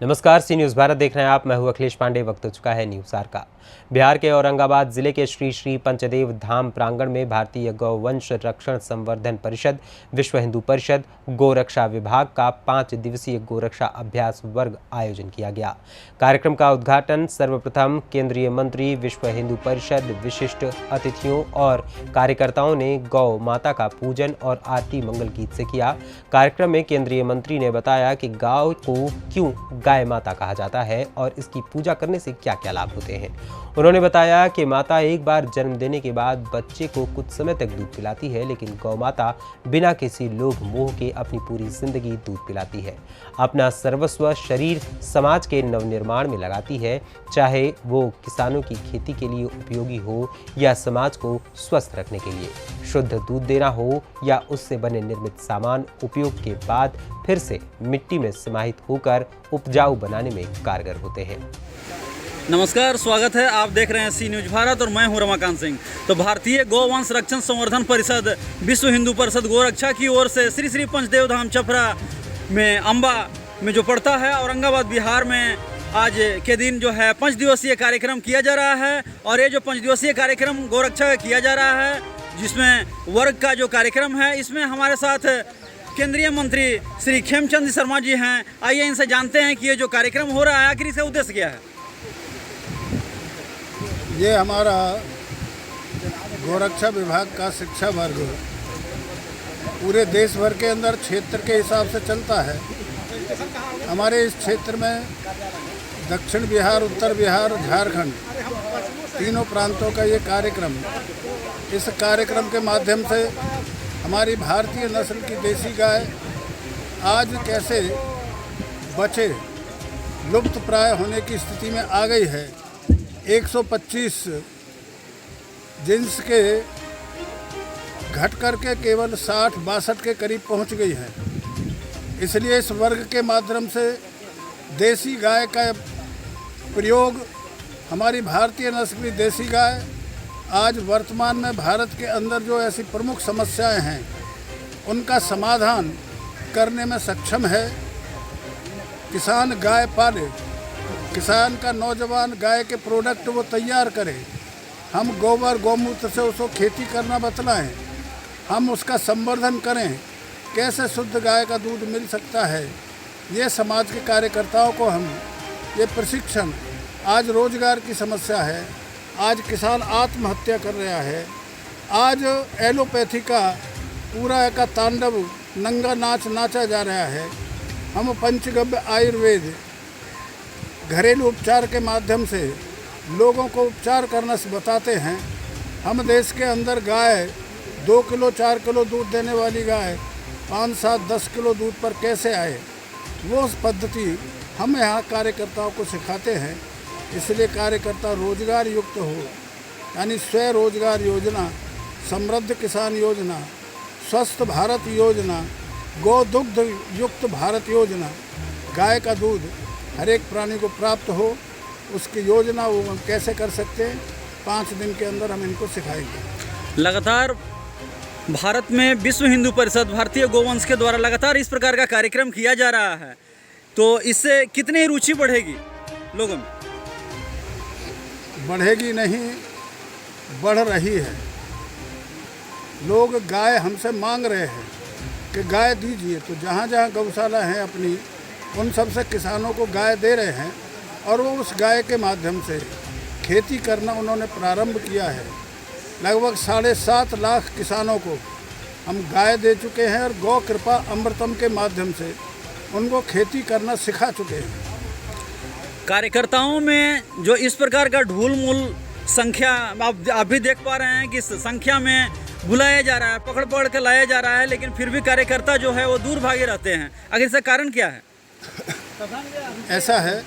नमस्कार, सी न्यूज़ भारत देख रहे हैं आप। मैं हूं अखिलेश पांडे। वक्त हो चुका है न्यूज़ आर का। बिहार के औरंगाबाद जिले के श्री श्री पंचदेव धाम प्रांगण में भारतीय गौवंश रक्षण संवर्धन परिषद, विश्व हिंदू परिषद, गोरक्षा विभाग का 5 दिवसीय गोरक्षा अभ्यास वर्ग आयोजन किया गया। कार्यक्रम का उद्घाटन सर्वप्रथम केंद्रीय मंत्री, विश्व हिंदू परिषद, विशिष्ट अतिथियों और कार्यकर्ताओं ने गौ माता का पूजन और आरती मंगल गीत से किया। कार्यक्रम में केंद्रीय मंत्री ने बताया कि गाय को क्यों गाय माता कहा जाता है और इसकी पूजा करने से क्या क्या लाभ होते हैं। उन्होंने बताया कि माता एक बार जन्म देने के बाद बच्चे को कुछ समय तक दूध पिलाती है, लेकिन गौ माता बिना किसी लोभ मोह के अपनी पूरी जिंदगी दूध पिलाती है। अपना सर्वस्व शरीर समाज के नवनिर्माण में लगाती है, चाहे वो किसानों की खेती के लिए उपयोगी हो या समाज को स्वस्थ रखने के लिए। शुद्ध दूध देना हो या उससे बने निर्मित सामान उपयोग के बाद फिर से मिट्टी में समाहित होकर उपजाऊ बनाने में कारगर होते हैं। नमस्कार, स्वागत है। आप देख रहे हैं सी न्यूज़ भारत और मैं हूं रमाकांत सिंह। तो भारतीय गौवंश रक्षण संवर्धन परिषद, विश्व हिंदू परिषद गोरक्षा की ओर से श्री श्री पंचदेव धाम छपरा में अम्बा में जो पड़ता है औरंगाबाद बिहार में आज के दिन जो है 5 दिवसीय कार्यक्रम किया जा रहा है। और ये जो 5 दिवसीय कार्यक्रम गोरक्षा का किया जा रहा है, जिसमें वर्ग का जो कार्यक्रम है, इसमें हमारे साथ केंद्रीय मंत्री श्री खेमचंद शर्मा जी हैं। आइए इनसे जानते हैं कि ये जो कार्यक्रम हो रहा है आखिर इसका उद्देश्य क्या है। ये हमारा गोरक्षा विभाग का शिक्षा वर्ग पूरे देश भर के अंदर क्षेत्र के हिसाब से चलता है। हमारे इस क्षेत्र में दक्षिण बिहार, उत्तर बिहार, झारखंड तीनों प्रांतों का ये कार्यक्रम, इस कार्यक्रम के माध्यम से हमारी भारतीय नस्ल की देसी गाय आज कैसे बचे लुप्त प्राय होने की स्थिति में आ गई है। 125 जिन्स के घट करके केवल 60-62 के करीब पहुंच गई है। इसलिए इस वर्ग के माध्यम से देसी गाय का प्रयोग, हमारी भारतीय नस्ल की देसी गाय आज वर्तमान में भारत के अंदर जो ऐसी प्रमुख समस्याएं हैं उनका समाधान करने में सक्षम है। किसान गाय पाले, किसान का नौजवान गाय के प्रोडक्ट वो तैयार करे, हम गोबर गौमूत्र से उसको खेती करना बतलाएं, हम उसका संवर्धन करें, कैसे शुद्ध गाय का दूध मिल सकता है। ये समाज के कार्यकर्ताओं को हम ये प्रशिक्षण, आज रोजगार की समस्या है, आज किसान आत्महत्या कर रहा है, आज एलोपैथी का पूरा का तांडव नंगा नाच नाचा जा रहा है। हम पंचगव्य आयुर्वेद घरेलू उपचार के माध्यम से लोगों को उपचार करना बताते हैं। हम देश के अंदर गाय 2 किलो 4 किलो दूध देने वाली गाय 5, 7, 10 किलो दूध पर कैसे आए, वो पद्धति हम यहाँ कार्यकर्ताओं को सिखाते हैं। इसलिए कार्यकर्ता रोजगार युक्त हो, यानी स्वयं रोजगार योजना, समृद्ध किसान योजना, स्वस्थ भारत योजना, गौ दुग्ध युक्त भारत योजना, गाय का दूध हर एक प्राणी को प्राप्त हो, उसकी योजना वो हम कैसे कर सकते हैं, 5 दिन के अंदर हम इनको सिखाएंगे। लगातार भारत में विश्व हिंदू परिषद भारतीय गौवंश के द्वारा लगातार इस प्रकार का कार्यक्रम किया जा रहा है, तो इससे कितनी रुचि बढ़ेगी लोगों में? बढ़ेगी नहीं, बढ़ रही है। लोग गाय हमसे मांग रहे हैं कि गाय दीजिए, तो जहाँ जहाँ गौशाला हैं अपनी, उन सब से किसानों को गाय दे रहे हैं और वो उस गाय के माध्यम से खेती करना उन्होंने प्रारंभ किया है। लगभग 7.5 लाख किसानों को हम गाय दे चुके हैं और गौ कृपा अमृतम के माध्यम से उनको खेती करना सिखा चुके हैं। कार्यकर्ताओं में जो इस प्रकार का ढूल मूल संख्या आप भी देख पा रहे हैं कि इस संख्या में बुलाया जा रहा है, पकड़ पकड़ के लाया जा रहा है, लेकिन फिर भी कार्यकर्ता जो है वो दूर भागे रहते हैं। आखिर इसका कारण क्या है? ऐसा है,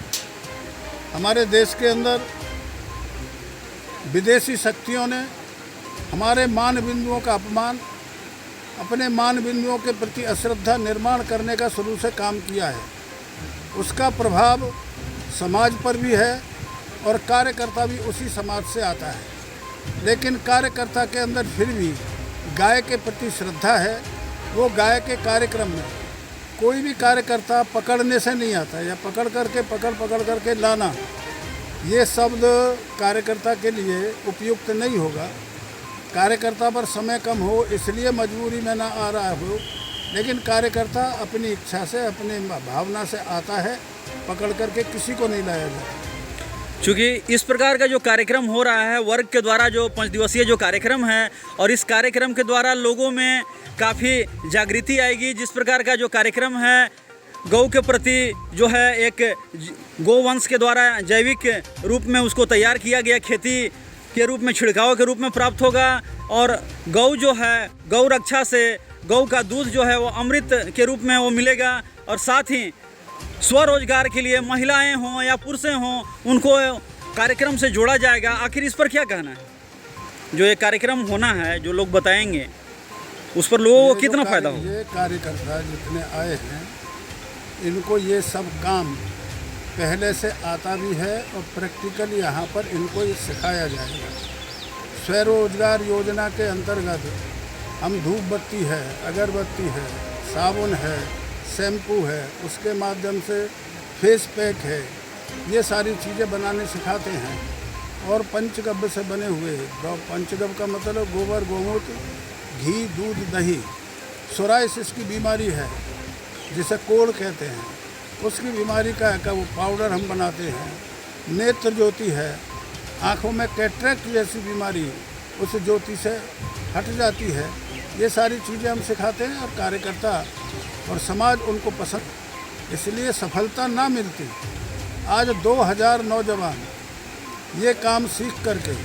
हमारे देश के अंदर विदेशी शक्तियों ने हमारे मान बिंदुओं का अपमान, अपने मान बिंदुओं के प्रति अश्रद्धा निर्माण करने का शुरू से काम किया है। उसका प्रभाव समाज पर भी है और कार्यकर्ता भी उसी समाज से आता है। लेकिन कार्यकर्ता के अंदर फिर भी गाय के प्रति श्रद्धा है। वो गाय के कार्यक्रम में कोई भी कार्यकर्ता पकड़ने से नहीं आता, या पकड़ करके लाना, ये शब्द कार्यकर्ता के लिए उपयुक्त नहीं होगा। कार्यकर्ता पर समय कम हो इसलिए मजबूरी में ना आ रहा हो, लेकिन कार्यकर्ता अपनी इच्छा से, अपनी भावना से आता है, पकड़ करके किसी को नहीं लाया जाता। चूँकि इस प्रकार का जो कार्यक्रम हो रहा है वर्ग के द्वारा, जो 5 दिवसीय जो कार्यक्रम है, और इस कार्यक्रम के द्वारा लोगों में काफ़ी जागृति आएगी। जिस प्रकार का जो कार्यक्रम है गौ के प्रति जो है एक गोवंश के द्वारा जैविक रूप में उसको तैयार किया गया, खेती के रूप में, छिड़काव के रूप में प्राप्त होगा, और गौ जो है, गौ रक्षा से गौ का दूध जो है वो अमृत के रूप में वो मिलेगा, और साथ ही स्वरोजगार के लिए महिलाएं हों या पुरुष हों उनको कार्यक्रम से जोड़ा जाएगा। आखिर इस पर क्या कहना है? जो ये कार्यक्रम होना है, जो लोग बताएंगे, उस पर लोगों को कितना फ़ायदा होगा? ये कार्यकर्ता जितने आए हैं, इनको ये सब काम पहले से आता भी है, और प्रैक्टिकल यहाँ पर इनको ये सिखाया जाएगा। स्वरोजगार योजना के अंतर्गत हम धूप बत्ती है, अगरबत्ती है, साबुन है, शैम्पू है, उसके माध्यम से फेस पैक है, ये सारी चीज़ें बनाने सिखाते हैं। और पंचगव्य से बने हुए, पंचगव्य का मतलब गोबर, गोमूत्र, घी, दूध, दही। सोराइसिस की बीमारी है जिसे कोढ़ कहते हैं, उसकी बीमारी का वो पाउडर हम बनाते हैं। नेत्र ज्योति है, आँखों में कैटरेक्ट जैसी बीमारी उस ज्योति से हट जाती है। ये सारी चीज़ें हम सिखाते हैं, और कार्यकर्ता और समाज उनको पसंद, इसलिए सफलता ना मिलती। आज 2000 नौजवान ये काम सीख करके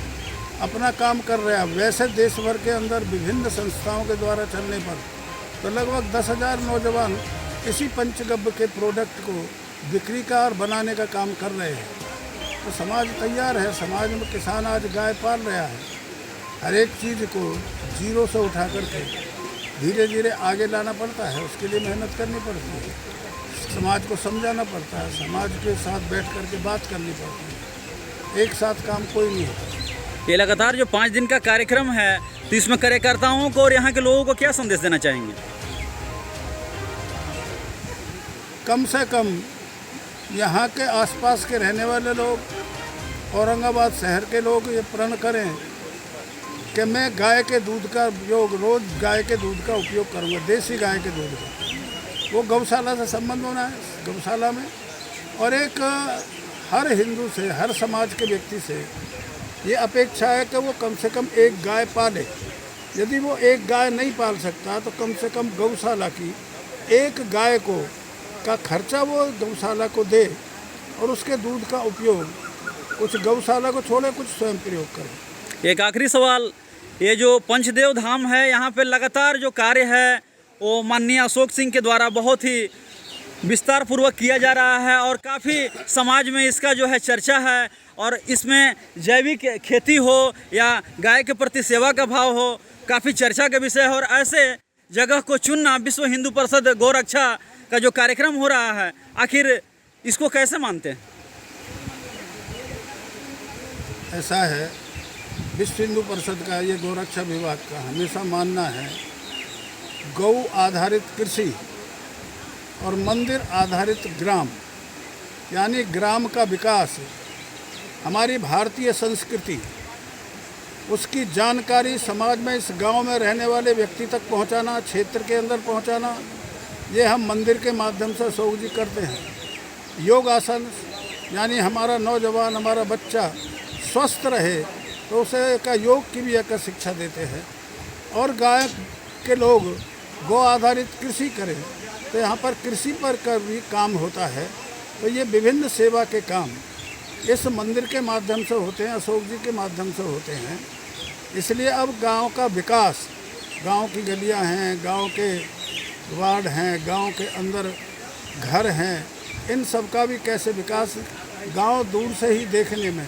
अपना काम कर रहे हैं। वैसे देश भर के अंदर विभिन्न संस्थाओं के द्वारा चलने पर तो लगभग 10,000 नौजवान इसी पंचगव्य के प्रोडक्ट को बिक्री का और बनाने का काम कर रहे हैं। तो समाज तैयार है। समाज में किसान आज गाय पाल रहा है। हर एक चीज़ को जीरो से उठा करके धीरे धीरे आगे लाना पड़ता है, उसके लिए मेहनत करनी पड़ती है, समाज को समझाना पड़ता है, समाज के साथ बैठ करके बात करनी पड़ती है। एक साथ काम कोई नहीं होता। ये लगातार जो 5 दिन का कार्यक्रम है, तो इसमें कार्यकर्ताओं को और यहाँ के लोगों को क्या संदेश देना चाहेंगे? कम से कम यहाँ के आसपास के रहने वाले लोग, औरंगाबाद शहर के लोग ये प्रण करें कि मैं गाय के दूध का उपयोग, रोज़ गाय के दूध का उपयोग करूँगा, देसी गाय के दूध का। वो गौशाला से संबंध होना है, गौशाला में। और एक हर हिंदू से, हर समाज के व्यक्ति से ये अपेक्षा है कि वो कम से कम एक गाय पाले। यदि वो एक गाय नहीं पाल सकता तो कम से कम गौशाला की एक गाय को का खर्चा वो गौशाला को दे, और उसके दूध का उपयोग कुछ गौशाला को छोड़े, कुछ स्वयं प्रयोग करे। एक आखिरी सवाल, ये जो पंचदेव धाम है, यहाँ पे लगातार जो कार्य है वो माननीय अशोक सिंह के द्वारा बहुत ही विस्तार पूर्वक किया जा रहा है, और काफ़ी समाज में इसका जो है चर्चा है, और इसमें जैविक खेती हो या गाय के प्रति सेवा का भाव हो, काफ़ी चर्चा का विषय है। और ऐसे जगह को चुनना, विश्व हिंदू परिषद गौरक्षा का जो कार्यक्रम हो रहा है, आखिर इसको कैसे मानते हैं? ऐसा है, विश्व हिंदू परिषद का, ये गौरक्षा विभाग का हमेशा मानना है, गौ आधारित कृषि और मंदिर आधारित ग्राम, यानी ग्राम का विकास, हमारी भारतीय संस्कृति, उसकी जानकारी समाज में, इस गांव में रहने वाले व्यक्ति तक पहुंचाना, क्षेत्र के अंदर पहुंचाना, ये हम मंदिर के माध्यम से अशोक जी करते हैं। योगासन, यानी हमारा नौजवान, हमारा बच्चा स्वस्थ रहे तो उसे का योग की भी एक शिक्षा देते हैं। और गाय के लोग गौ आधारित कृषि करें तो यहाँ पर कृषि पर का भी काम होता है। तो ये विभिन्न सेवा के काम इस मंदिर के माध्यम से होते हैं, अशोक जी के माध्यम से होते हैं। इसलिए अब गांव का विकास, गांव की गलियां हैं, गांव के वार्ड हैं, गांव के अंदर घर हैं, इन सब का भी कैसे विकास गांव दूर से ही देखने में।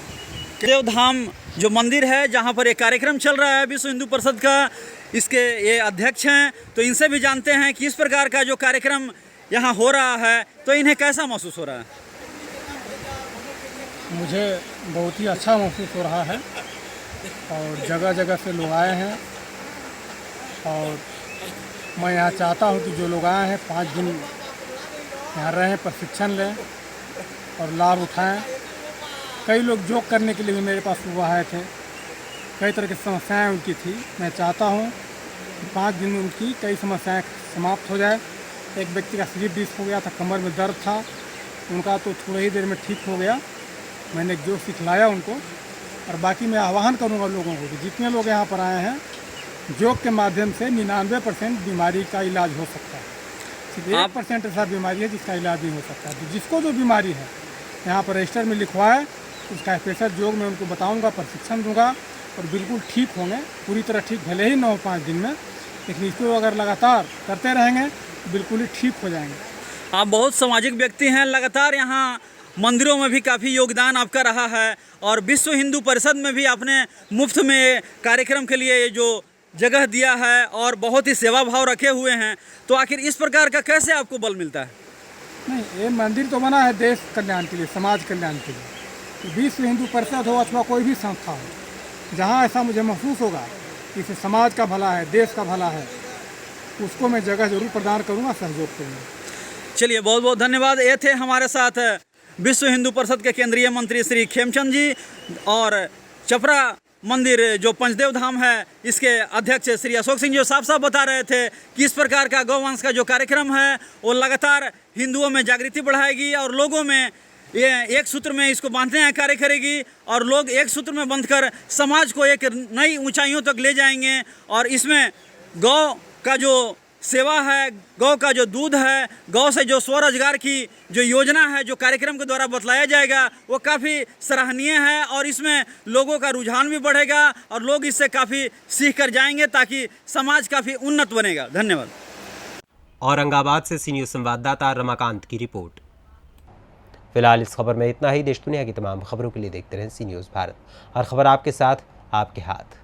देव धाम जो मंदिर है, जहां पर एक कार्यक्रम चल रहा है विश्व हिंदू परिषद का, इसके ये अध्यक्ष हैं, तो इनसे भी जानते हैं कि इस प्रकार का जो कार्यक्रम यहाँ हो रहा है तो इन्हें कैसा महसूस हो रहा है। मुझे बहुत ही अच्छा महसूस हो रहा है, और जगह जगह से लोग आए हैं, और मैं यहाँ चाहता हूँ कि जो लोग आए हैं 5 दिन यहाँ रहें, प्रशिक्षण लें और लाभ उठाएं। कई लोग योग करने के लिए भी मेरे पास सुबह आए थे, कई तरह की समस्याएं उनकी थी। मैं चाहता हूं कि 5 दिन में उनकी कई समस्याएं समाप्त हो जाए। एक व्यक्ति का स्लिप डिस्क हो गया था, कमर में दर्द था, उनका तो थोड़ी ही देर में ठीक हो गया। मैंने योग सिखलाया उनको। और बाकी मैं आह्वान करूंगा लोगों को कि जितने लोग यहाँ पर आए हैं, योग के माध्यम से 99% बीमारी का इलाज हो सकता है। सिर्फ 1% ऐसा बीमारी है जिसका इलाज नहीं हो सकता। तो जिसको जो बीमारी है यहाँ पर रजिस्टर में लिखवाए, उसका स्पेशल योग मैं उनको बताऊँगा, प्रशिक्षण दूँगा और बिल्कुल ठीक होंगे। पूरी तरह ठीक भले ही न हो 5 दिन में, लेकिन इसको अगर लगातार करते रहेंगे तो बिल्कुल ही ठीक हो जाएंगे। आप बहुत सामाजिक व्यक्ति हैं, लगातार यहाँ मंदिरों में भी काफ़ी योगदान आपका रहा है और विश्व हिंदू परिषद में भी आपने मुफ्त में कार्यक्रम के लिए जो जगह दिया है और बहुत ही सेवा भाव रखे हुए हैं। तो आखिर इस प्रकार का कैसे आपको बल मिलता है? नहीं, ये मंदिर तो बना है देश कल्याण के लिए, समाज कल्याण के लिए। तो विश्व हिंदू परिषद हो अथवा कोई भी संस्था हो, जहाँ ऐसा मुझे महसूस होगा कि इसे समाज का भला है, देश का भला है, उसको मैं जगह जरूर प्रदान करूँगा, सहयोग करूँगा। चलिए, बहुत बहुत धन्यवाद। ये थे हमारे साथ विश्व हिंदू परिषद के केंद्रीय मंत्री श्री खेमचंद जी और चपरा मंदिर जो पंचदेव धाम है इसके अध्यक्ष श्री अशोक सिंह जी साफ बता रहे थे कि इस प्रकार का गौवंश का जो कार्यक्रम है वो लगातार हिंदुओं में जागृति बढ़ाएगी और लोगों में ये एक सूत्र में इसको बांधने का कार्य करेगी और लोग एक सूत्र में बंधकर समाज को एक नई ऊंचाइयों तक ले जाएंगे। और इसमें गौ का जो सेवा है, गौ का जो दूध है, गौ से जो स्वरोजगार की जो योजना है, जो कार्यक्रम के द्वारा बतलाया जाएगा, वो काफ़ी सराहनीय है और इसमें लोगों का रुझान भी बढ़ेगा और लोग इससे काफ़ी सीख कर जाएंगे ताकि समाज काफ़ी उन्नत बनेगा। धन्यवाद। औरंगाबाद से सी न्यूज़ संवाददाता रमाकांत की रिपोर्ट। फिलहाल इस खबर में इतना ही। देश दुनिया की तमाम खबरों के लिए देखते रहें सी न्यूज़ भारत। हर खबर आपके साथ, आपके हाथ।